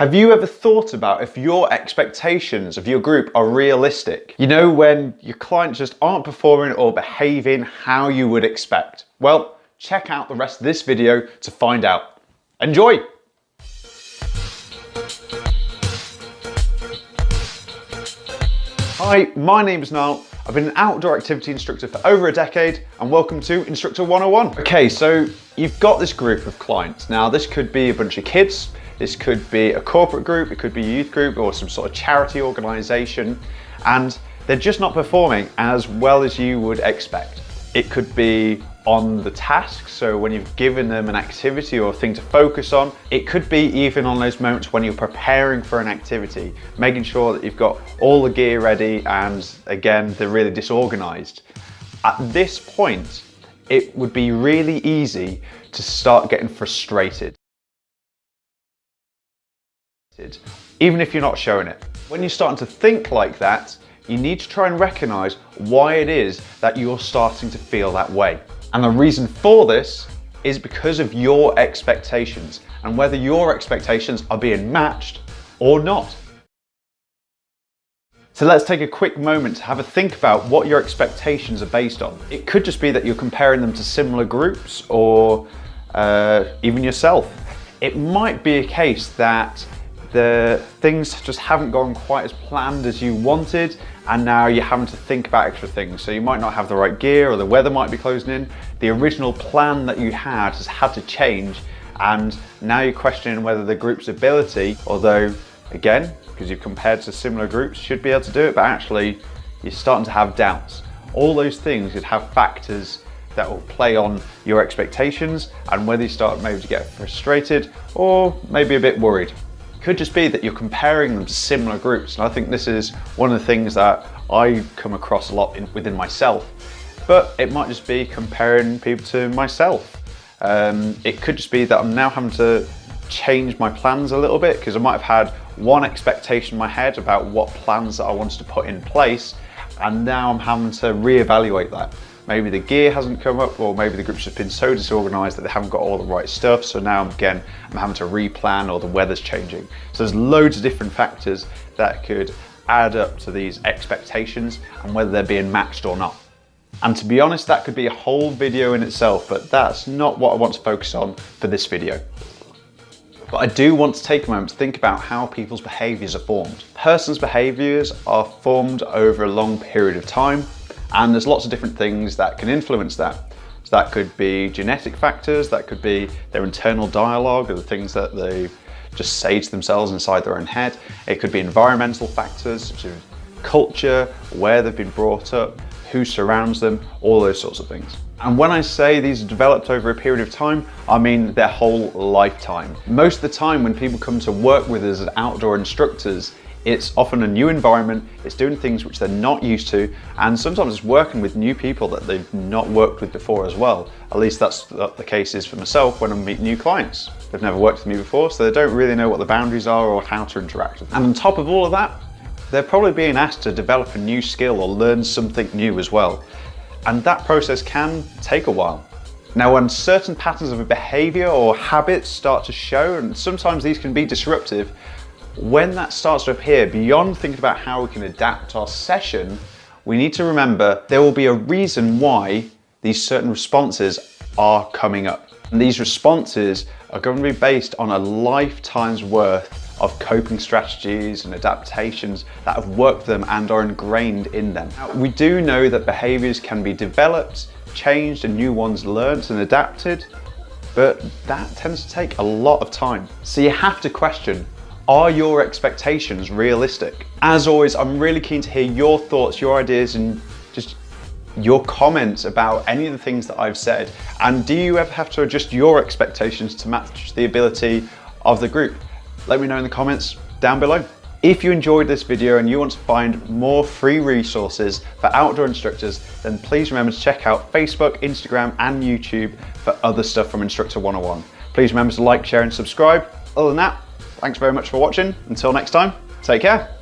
Have you ever thought about if your expectations of your group are realistic? You know, when your clients just aren't performing or behaving how you would expect? Well, check out the rest of this video to find out. Enjoy! Hi, my name is Niall. I've been an outdoor activity instructor for over a decade, and welcome to Instructor 101. Okay, so you've got this group of clients. Now, this could be a bunch of kids, this could be a corporate group, it could be a youth group or some sort of charity organisation, and they're just not performing as well as you would expect. It could be on the task, so when you've given them an activity or a thing to focus on. It could be even on those moments when you're preparing for an activity, making sure that you've got all the gear ready and again, they're really disorganized. At this point, it would be really easy to start getting frustrated, even if you're not showing it. When you're starting to think like that, you need to try and recognize why it is that you're starting to feel that way. And the reason for this is because of your expectations and whether your expectations are being matched or not. So let's take a quick moment to have a think about what your expectations are based on. It could just be that you're comparing them to similar groups or even yourself. It might be a case that the things just haven't gone quite as planned as you wanted, and now you're having to think about extra things. So you might not have the right gear, or the weather might be closing in. The original plan that you had has had to change, and now you're questioning whether the group's ability, although again, because you've compared to similar groups, should be able to do it, but actually you're starting to have doubts. All those things could have factors that will play on your expectations and whether you start maybe to get frustrated or maybe a bit worried. Could just be that you're comparing them to similar groups, and I think this is one of the things that I come across a lot within myself, but it might just be comparing people to myself. It could just be that I'm now having to change my plans a little bit because I might have had one expectation in my head about what plans that I wanted to put in place, and now I'm having to reevaluate that. Maybe the gear hasn't come up, or maybe the group's just been so disorganized that they haven't got all the right stuff. So now again, I'm having to replan, or the weather's changing. So there's loads of different factors that could add up to these expectations and whether they're being matched or not. And to be honest, that could be a whole video in itself, but that's not what I want to focus on for this video. But I do want to take a moment to think about how people's behaviors are formed. Person's behaviors are formed over a long period of time, and there's lots of different things that can influence that. So that could be genetic factors, that could be their internal dialogue, or the things that they just say to themselves inside their own head. It could be environmental factors, such as culture, where they've been brought up, who surrounds them, all those sorts of things. And when I say these are developed over a period of time, I mean their whole lifetime. Most of the time when people come to work with us as outdoor instructors, it's often a new environment, it's doing things which they're not used to, and sometimes it's working with new people that they've not worked with before as well. At least that's what the case is for myself when I meet new clients. They've never worked with me before, so they don't really know what the boundaries are or how to interact with them. And on top of all of that, they're probably being asked to develop a new skill or learn something new as well. And that process can take a while. Now, when certain patterns of behavior or habits start to show, and sometimes these can be disruptive, when that starts to appear, beyond thinking about how we can adapt our session, we need to remember there will be a reason why these certain responses are coming up. And these responses are going to be based on a lifetime's worth of coping strategies and adaptations that have worked for them and are ingrained in them. Now, we do know that behaviors can be developed, changed, and new ones learnt and adapted, but that tends to take a lot of time. So you have to question, are your expectations realistic? As always, I'm really keen to hear your thoughts, your ideas, and just your comments about any of the things that I've said. And do you ever have to adjust your expectations to match the ability of the group? Let me know in the comments down below. If you enjoyed this video and you want to find more free resources for outdoor instructors, then please remember to check out Facebook, Instagram, and YouTube for other stuff from Instructor 101. Please remember to like, share, and subscribe. Other than that, thanks very much for watching. Until next time, take care.